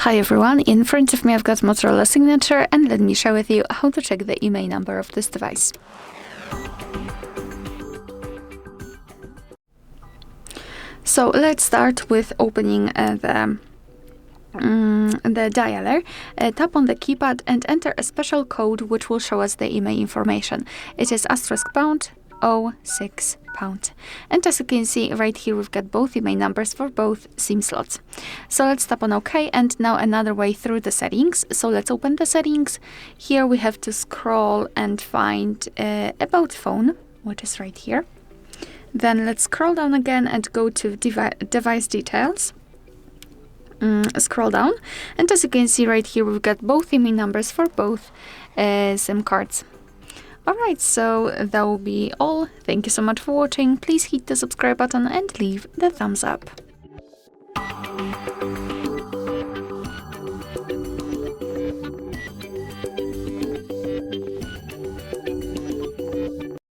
Hi everyone, in front of me I've got Motorola Signature, and let me share with you how to check the IMEI number of this device. So let's start with opening the dialer. Tap on the keypad and enter a special code which will show us the IMEI information. It is *##06#. And as you can see right here, we've got both IMEI numbers for both SIM slots. So let's tap on OK, and now another way through the settings. So let's open the settings. Here we have to scroll and find About Phone, which is right here. Then let's scroll down again and go to device details. Scroll down, and as you can see right here, we've got both IMEI numbers for both SIM cards. Alright, so that will be all. Thank you so much for watching. Please hit the subscribe button and leave the thumbs up.